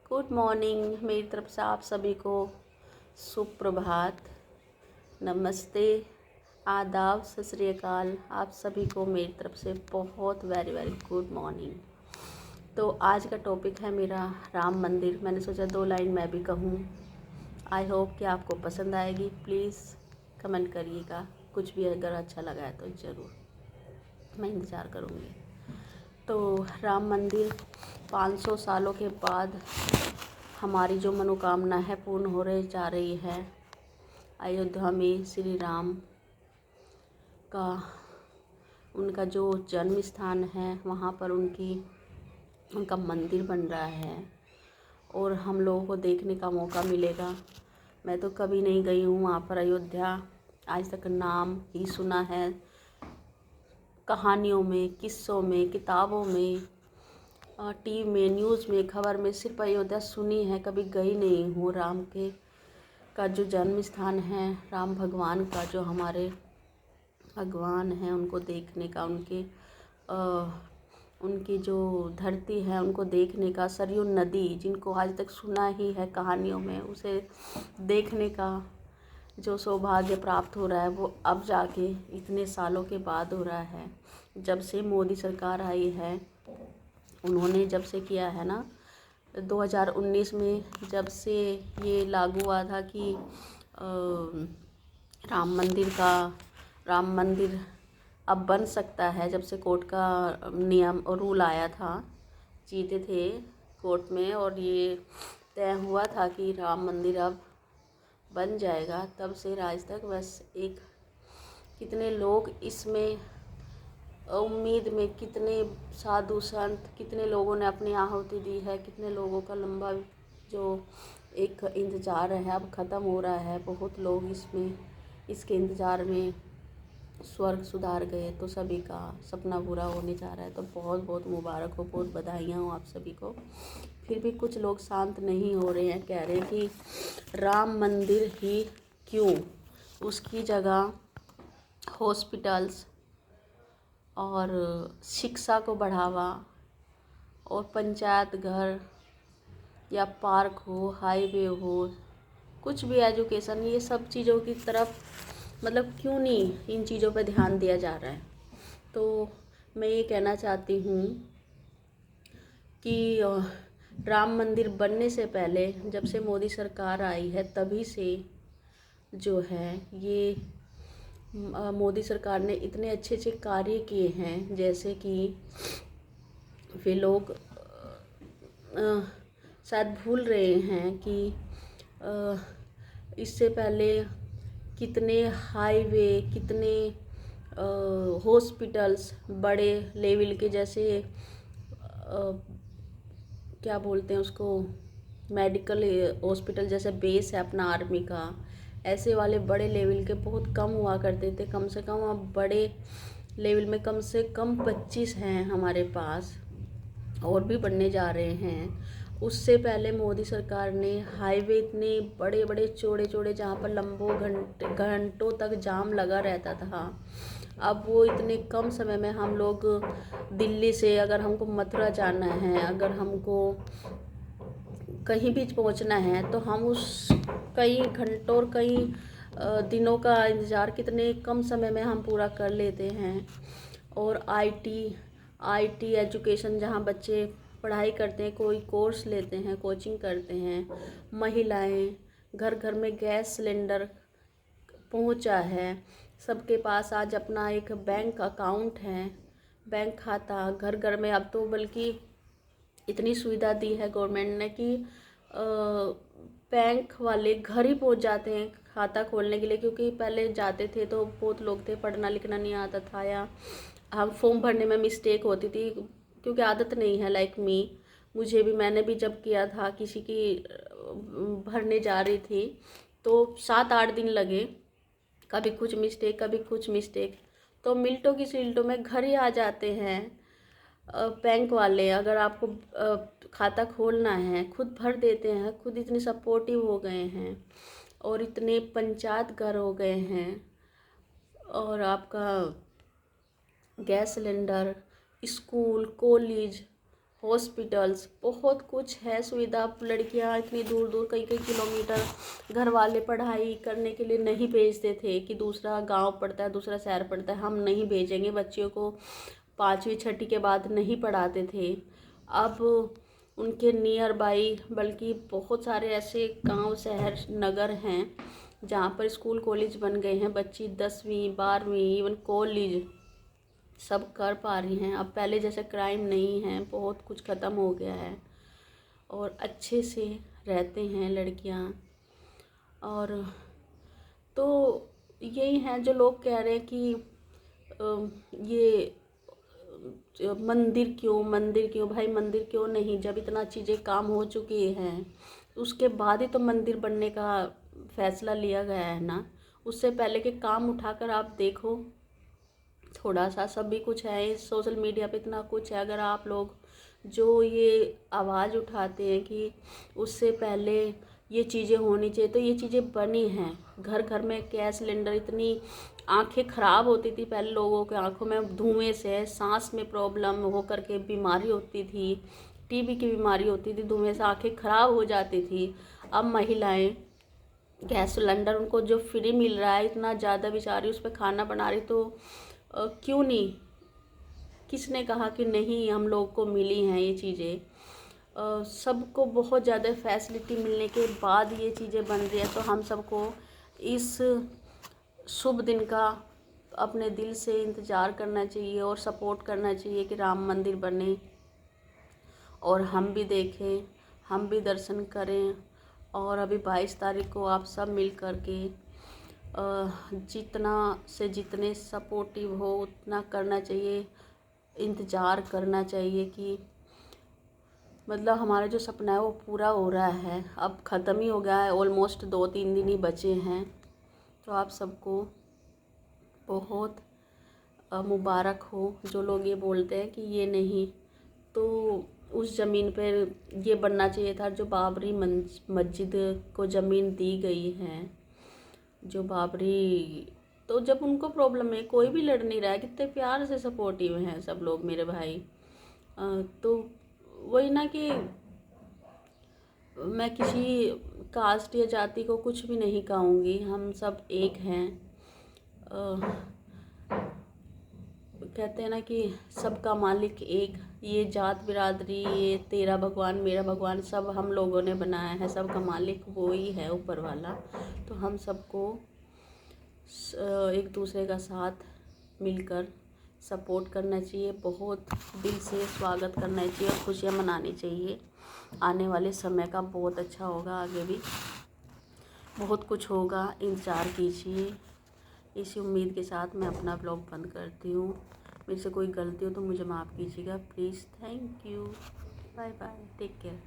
Good morning. मेरी तरफ से आप सभी को सुप्रभात, नमस्ते, आदाब, सत श्री अकाल। आप सभी को मेरी तरफ से बहुत वेरी वेरी गुड मॉर्निंग। तो आज का टॉपिक है मेरा राम मंदिर। मैंने सोचा 2 लाइन मैं भी कहूँ। आई होप कि आपको पसंद आएगी। प्लीज़ कमेंट करिएगा, कुछ भी अगर अच्छा लगा है तो ज़रूर, मैं इंतज़ार करूँगी। तो राम मंदिर 500 सालों के बाद हमारी जो मनोकामना है पूर्ण हो रही जा रही है। अयोध्या में श्री राम का उनका जो जन्म स्थान है वहाँ पर उनका मंदिर बन रहा है और हम लोगों को देखने का मौका मिलेगा। मैं तो कभी नहीं गई हूँ वहाँ पर अयोध्या, आज तक नाम ही सुना है, कहानियों में, किस्सों में, किताबों में, टीवी में, न्यूज़ में, खबर में सिर्फ अयोध्या सुनी है, कभी गई नहीं हूँ। राम के का जो जन्म स्थान है, राम भगवान का जो हमारे भगवान हैं उनको देखने का, उनकी जो धरती है उनको देखने का, सरयू नदी जिनको आज तक सुना ही है कहानियों में, उसे देखने का जो सौभाग्य प्राप्त हो रहा है वो अब जाके इतने सालों के बाद हो रहा है। जब से मोदी सरकार आई है, उन्होंने जब से किया है ना, 2019 में जब से ये लागू हुआ था कि राम मंदिर अब बन सकता है, जब से कोर्ट का नियम और रूल आया था, जीते थे कोर्ट में और ये तय हुआ था कि राम मंदिर अब बन जाएगा, तब से आज तक बस एक कितने लोग इसमें उम्मीद में, कितने साधु संत, कितने लोगों ने अपनी आहुति दी है, कितने लोगों का लंबा जो एक इंतज़ार है अब ख़त्म हो रहा है। बहुत लोग इसके इंतज़ार में स्वर्ग सुधार गए, तो सभी का सपना पूरा होने जा रहा है। तो बहुत बहुत मुबारक हो, बहुत बधाइयाँ हो आप सभी को। फिर भी कुछ लोग शांत नहीं हो रहे हैं, कह रहे हैं कि राम मंदिर ही क्यों, उसकी जगह हॉस्पिटल्स और शिक्षा को बढ़ावा और पंचायत घर या पार्क हो, हाईवे हो, कुछ भी एजुकेशन, ये सब चीज़ों की तरफ मतलब क्यों नहीं इन चीज़ों पे ध्यान दिया जा रहा है। तो मैं ये कहना चाहती हूँ कि राम मंदिर बनने से पहले, जब से मोदी सरकार आई है तभी से जो है ये मोदी सरकार ने इतने अच्छे अच्छे कार्य किए हैं, जैसे कि वे लोग शायद भूल रहे हैं कि इससे पहले कितने हाईवे, कितने हॉस्पिटल्स बड़े लेवल के, जैसे क्या बोलते हैं उसको, मेडिकल हॉस्पिटल जैसे बेस है अपना आर्मी का, ऐसे वाले बड़े लेवल के बहुत कम हुआ करते थे। कम से कम अब बड़े लेवल में कम से कम 25 हैं हमारे पास, और भी बढ़ने जा रहे हैं। उससे पहले मोदी सरकार ने हाईवे इतने बड़े बड़े चौड़े चौड़े, जहाँ पर लंबों घंटों तक जाम लगा रहता था, अब वो इतने कम समय में हम लोग दिल्ली से अगर हमको मथुरा जाना है, अगर हमको कहीं भी पहुंचना है, तो हम उस कई घंटों और कई दिनों का इंतज़ार कितने कम समय में हम पूरा कर लेते हैं। और आईटी एजुकेशन, जहाँ बच्चे पढ़ाई करते हैं, कोई कोर्स लेते हैं, कोचिंग करते हैं, महिलाएं, घर घर में गैस सिलेंडर पहुंचा है, सबके पास आज अपना एक बैंक अकाउंट है, बैंक खाता घर घर में। अब तो बल्कि इतनी सुविधा दी है गवर्नमेंट ने कि बैंक वाले घर ही पहुंच जाते हैं खाता खोलने के लिए, क्योंकि पहले जाते थे तो बहुत लोग थे, पढ़ना लिखना नहीं आता था, या हम फॉर्म भरने में मिस्टेक होती थी, क्योंकि आदत नहीं है, लाइक मुझे भी, मैंने भी जब किया था किसी की भरने जा रही थी तो 7-8 दिन लगे, कभी कुछ मिस्टेक, कभी कुछ मिस्टेक। तो मिनटों की सील्टों में घर ही आ जाते हैं बैंक वाले। अगर आपको खाता खोलना है खुद भर देते हैं, खुद इतने सपोर्टिव हो गए हैं और इतने पंचायत घर हो गए हैं। और आपका gas cylinder, school, college, hospitals, बहुत कुछ है सुविधा। अब लड़कियां इतनी दूर दूर कई कई किलोमीटर, घर वाले पढ़ाई करने के लिए नहीं भेजते थे कि दूसरा गांव पड़ता है, दूसरा शहर पड़ता है, हम नहीं भेजेंगे बच्चियों को, 5वीं 6ठी के बाद नहीं पढ़ाते थे। अब उनके नियर बाई, बल्कि बहुत सारे ऐसे गांव शहर नगर हैं जहाँ पर स्कूल कॉलेज बन गए हैं। बच्ची 10वीं 12वीं इवन कॉलेज सब कर पा रही हैं। अब पहले जैसे क्राइम नहीं है, बहुत कुछ ख़त्म हो गया है और अच्छे से रहते हैं लड़कियां। और तो यही हैं जो लोग कह रहे हैं कि ये मंदिर क्यों भाई, मंदिर क्यों नहीं? जब इतना चीज़ें काम हो चुकी हैं उसके बाद ही तो मंदिर बनने का फैसला लिया गया है ना। उससे पहले के काम उठाकर आप देखो, थोड़ा सा सभी कुछ है इस सोशल मीडिया पे, इतना कुछ है। अगर आप लोग जो ये आवाज़ उठाते हैं कि उससे पहले ये चीज़ें होनी चाहिए, तो ये चीज़ें बनी हैं। घर घर में गैस सिलेंडर, इतनी आंखें ख़राब होती थी पहले लोगों के, आंखों में धुएं से, सांस में प्रॉब्लम हो करके बीमारी होती थी, टीबी की बीमारी होती थी, धुएं से आंखें ख़राब हो जाती थी। अब महिलाएं गैस सिलेंडर उनको जो फ्री मिल रहा है, इतना ज़्यादा बेचारी उस पर खाना बना रही, तो क्यों नहीं? किसने कहा कि नहीं हम लोग को मिली हैं ये चीज़ें? सबको बहुत ज़्यादा फैसिलिटी मिलने के बाद ये चीज़ें बन रही है, तो हम सबको इस शुभ दिन का अपने दिल से इंतज़ार करना चाहिए और सपोर्ट करना चाहिए कि राम मंदिर बने और हम भी देखें, हम भी दर्शन करें। और अभी 22 तारीख को आप सब मिल कर के जितना से जितने सपोर्टिव हो उतना करना चाहिए, इंतज़ार करना चाहिए कि मतलब हमारा जो सपना है वो पूरा हो रहा है। अब ख़त्म ही हो गया है, ऑलमोस्ट 2-3 दिन ही बचे हैं। तो आप सबको बहुत मुबारक हो। जो लोग ये बोलते हैं कि ये नहीं, तो उस ज़मीन पर ये बनना चाहिए था जो बाबरी मस्जिद को ज़मीन दी गई है, जो बाबरी। तो जब उनको प्रॉब्लम है, कोई भी लड़ नहीं रहा है, कितने प्यार से सपोर्टिव हैं सब लोग मेरे भाई। तो वही ना कि मैं किसी कास्ट या जाति को कुछ भी नहीं कहूँगी, हम सब एक हैं। कहते हैं ना कि सबका मालिक एक, ये जात बिरादरी, ये तेरा भगवान मेरा भगवान, सब हम लोगों ने बनाया है, सबका मालिक वो ही है, ऊपर वाला। तो हम सबको एक दूसरे का साथ मिलकर सपोर्ट करना चाहिए, बहुत दिल से स्वागत करना चाहिए और खुशियाँ मनानी चाहिए। आने वाले समय का बहुत अच्छा होगा, आगे भी बहुत कुछ होगा, इंतज़ार कीजिए। इसी उम्मीद के साथ मैं अपना ब्लॉग बंद करती हूँ। मेरे से कोई गलती हो तो मुझे माफ़ कीजिएगा please. Thank you, bye bye, take care.